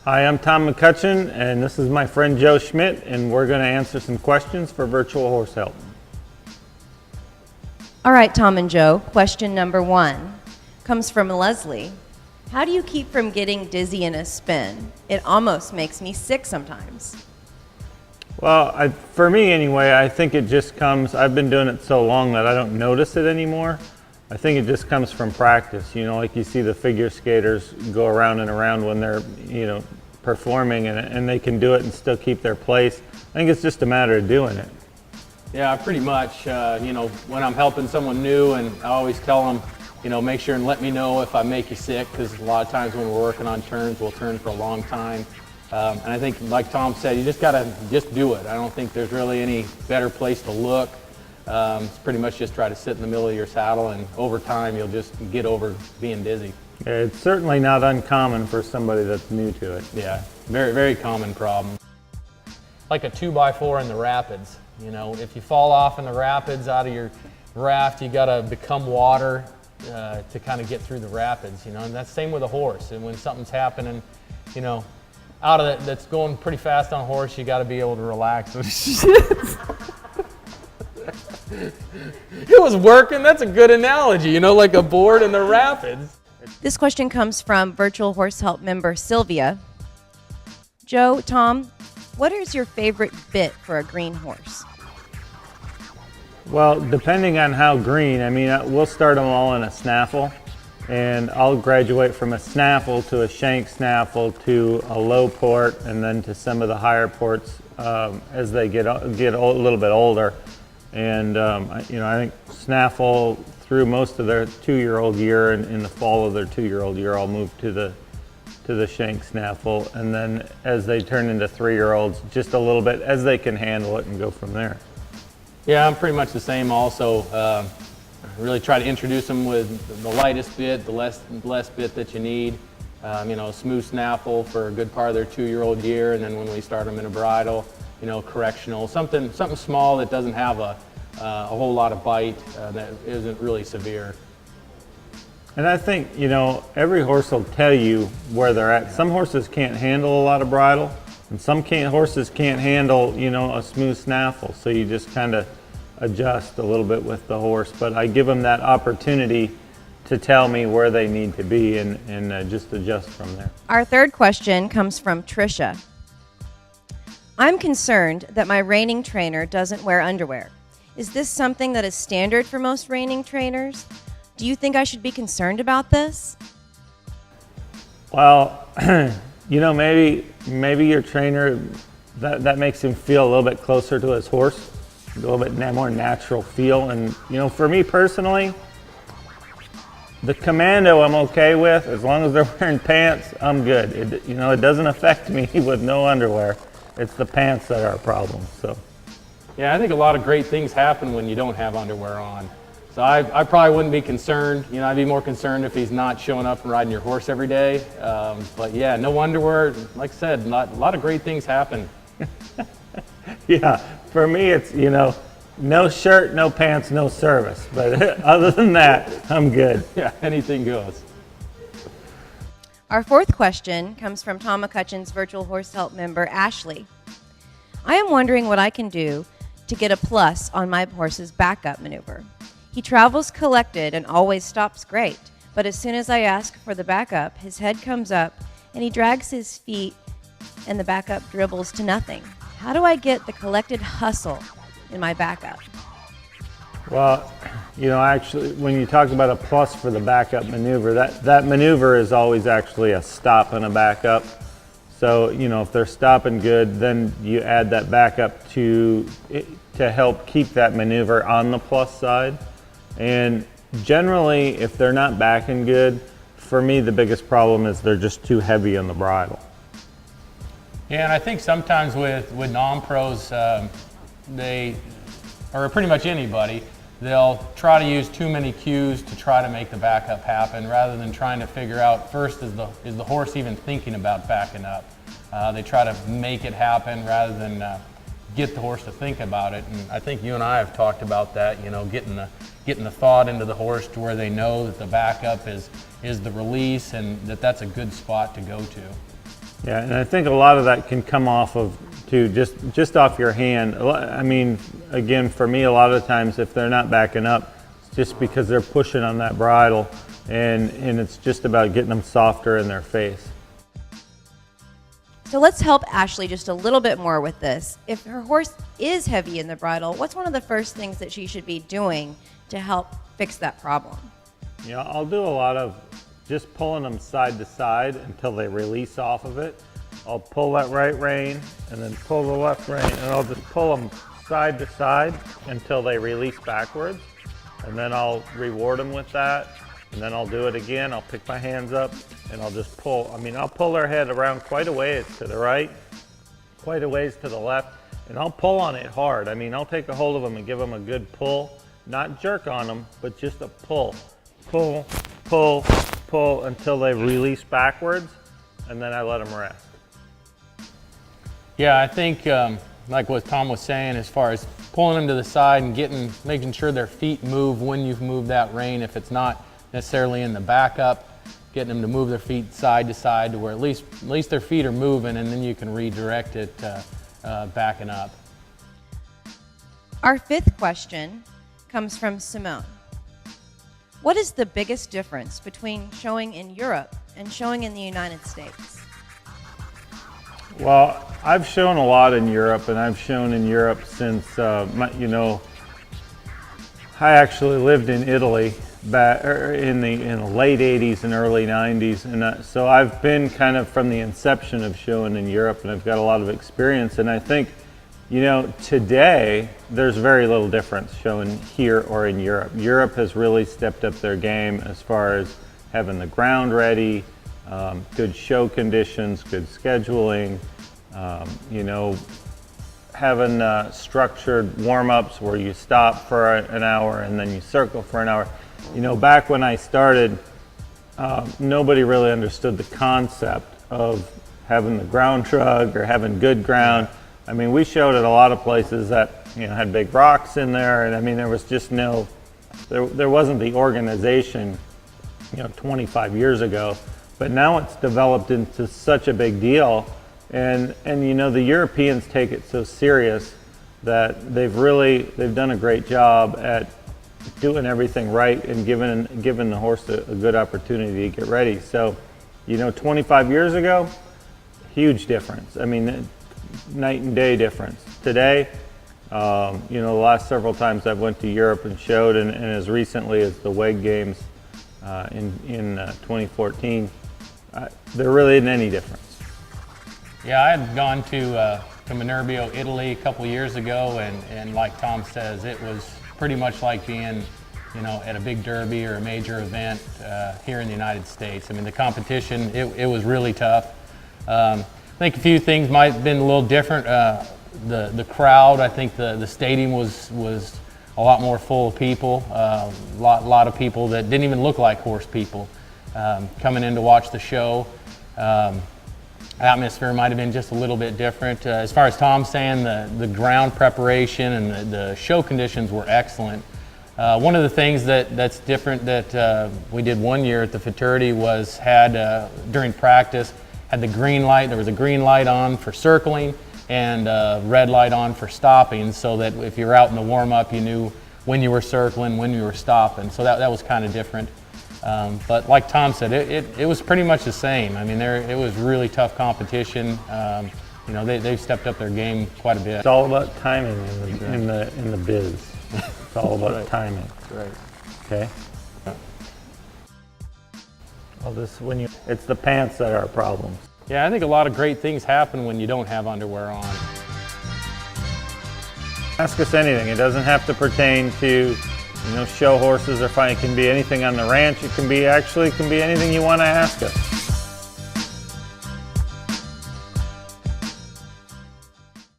Hi, I'm Tom McCutcheon, and this is my friend Joe Schmidt, and we're going to answer some questions for Virtual Horse Help. All right, Tom and Joe, question number 1 comes from Leslie. How do you keep from getting dizzy in a spin? It almost makes me sick sometimes. Well, for me anyway, I think it just comes, I've been doing it so long that I don't notice it anymore. I think it just comes from practice. You know, like you see the figure skaters go around and around when they're, performing, and they can do it and still keep their place. I think it's just a matter of doing it. Yeah, pretty much. When I'm helping someone new, and I always tell them, make sure and let me know if I make you sick, because a lot of times when we're working on turns, we'll turn for a long time. And I think, like Tom said, you just gotta do it. I don't think there's really any better place to look. It's pretty much just try to sit in the middle of your saddle, and over time you'll just get over being dizzy. Yeah, it's certainly not uncommon for somebody that's new to it. Yeah, very, very common problem. Like a 2x4 in the rapids. If you fall off in the rapids out of your raft, you gotta become water to kind of get through the rapids, and that's the same with a horse. And when something's happening, out of it that's going pretty fast on a horse, you gotta be able to relax. It was working. That's a good analogy, like a board in the rapids. This question comes from Virtual Horse Help member Sylvia. Joe, Tom, what is your favorite bit for a green horse? Well, depending on how green, we'll start them all in a snaffle, and I'll graduate from a snaffle to a shank snaffle to a low port, and then to some of the higher ports as they get a little bit older. And I think snaffle through most of their 2-year-old year, and in the fall of their 2-year-old year, I'll move to the shank snaffle, and then as they turn into 3-year-olds, just a little bit as they can handle it, and go from there. Yeah, I'm pretty much the same also. Really try to introduce them with the lightest bit, the less bit that you need. A smooth snaffle for a good part of their 2-year-old year, and then when we start them in a bridal, correctional, something small that doesn't have a whole lot of bite, that isn't really severe. And I think, every horse will tell you where they're at. Some horses can't handle a lot of bridle, and some horses can't handle, a smooth snaffle. So you just kind of adjust a little bit with the horse. But I give them that opportunity to tell me where they need to be, and just adjust from there. Our third question comes from Tricia. I'm concerned that my reining trainer doesn't wear underwear. Is this something that is standard for most reining trainers? Do you think I should be concerned about this? Well, maybe your trainer, that makes him feel a little bit closer to his horse, a little bit more natural feel. And for me personally, the commando I'm okay with. As long as they're wearing pants, I'm good. It doesn't affect me with no underwear. It's the pants that are a problem. So. Yeah, I think a lot of great things happen when you don't have underwear on. So I probably wouldn't be concerned. I'd be more concerned if he's not showing up and riding your horse every day. But yeah, no underwear. Like I said, a lot of great things happen. Yeah, for me it's, no shirt, no pants, no service. But other than that, I'm good. Yeah, anything goes. Our fourth question comes from Tom McCutcheon's Virtual Horse Help member, Ashley. I am wondering what I can do to get a plus on my horse's backup maneuver. He travels collected and always stops great, but as soon as I ask for the backup, his head comes up and he drags his feet and the backup dribbles to nothing. How do I get the collected hustle in my backup? Well, actually, when you talk about a plus for the backup maneuver, that maneuver is always actually a stop and a backup. So, if they're stopping good, then you add that backup to help keep that maneuver on the plus side. And generally, if they're not backing good, for me, the biggest problem is they're just too heavy on the bridle. Yeah, and I think sometimes with non-pros, they, or pretty much anybody, they'll try to use too many cues to try to make the backup happen, rather than trying to figure out first, is the horse even thinking about backing up? They try to make it happen rather than get the horse to think about it. And I think you and I have talked about that, getting the thought into the horse to where they know that the backup is the release, and that's a good spot to go to. Yeah, and I think a lot of that can come off of, too, just off your hand. I mean, again, for me, a lot of times if they're not backing up, it's just because they're pushing on that bridle, and it's just about getting them softer in their face. So let's help Ashley just a little bit more with this. If her horse is heavy in the bridle, what's one of the first things that she should be doing to help fix that problem? Yeah, I'll do a lot of just pulling them side to side until they release off of it. I'll pull that right rein and then pull the left rein, and I'll just pull them side to side until they release backwards. And then I'll reward them with that. And then I'll do it again. I'll pick my hands up and I'll just pull. I mean, I'll pull their head around quite a ways to the right, quite a ways to the left, and I'll pull on it hard. I mean, I'll take a hold of them and give them a good pull, not jerk on them, but just a pull. Pull, pull, pull until they release backwards, and then I let them rest. Yeah, I think like what Tom was saying, as far as pulling them to the side and making sure their feet move when you've moved that rein. If it's not necessarily in the backup, getting them to move their feet side to side to where at least their feet are moving, and then you can redirect it backing up. Our fifth question comes from Simone. What is the biggest difference between showing in Europe and showing in the United States? Well, I've shown a lot in Europe, and I've shown in Europe since, you know, I actually lived in Italy back in the late 80s and early 90s, and so I've been kind of from the inception of showing in Europe, and I've got a lot of experience. And I think, you know, today there's very little difference showing here or in Europe. Europe has really stepped up their game as far as having the ground ready, good show conditions, good scheduling, you know, having structured warm-ups where you stop for an hour and then you circle for an hour. You know, back when I started, nobody really understood the concept of having the ground trug or having good ground. I mean, we showed at a lot of places that, you know, had big rocks in there, and I mean, there was just there wasn't the organization, you know, 25 years ago. But now it's developed into such a big deal, and you know, the Europeans take it so serious that they've done a great job at doing everything right and giving the horse a good opportunity to get ready. So, you know, 25 years ago, huge difference. I mean, night and day difference. Today, you know, the last several times I've went to Europe and showed, and as recently as the WEG Games in 2014, there really isn't any difference. Yeah, I had gone to Minerbio, Italy a couple years ago, and like Tom says, it was pretty much like being, you know, at a big derby or a major event here in the United States. I mean, the competition, it was really tough. I think a few things might have been a little different. The crowd, I think the stadium was a lot more full of people, a lot of people that didn't even look like horse people coming in to watch the show. Atmosphere might have been just a little bit different. As far as Tom's saying, the ground preparation and the show conditions were excellent. One of the things that's different that we did one year at the Futurity was during practice, had the green light. There was a green light on for circling and a red light on for stopping, so that if you were out in the warm-up, you knew when you were circling, when you were stopping. So that was kind of different. But like Tom said, it was pretty much the same. I mean, it was really tough competition. You know, they've stepped up their game quite a bit. It's all about timing in the biz. It's all about right. timing. Right. Okay. Well, it's the pants that are a problem. Yeah, I think a lot of great things happen when you don't have underwear on. Ask us anything. It doesn't have to pertain to, you know, show horses or fine. It can be anything on the ranch. It can be anything you want to ask us.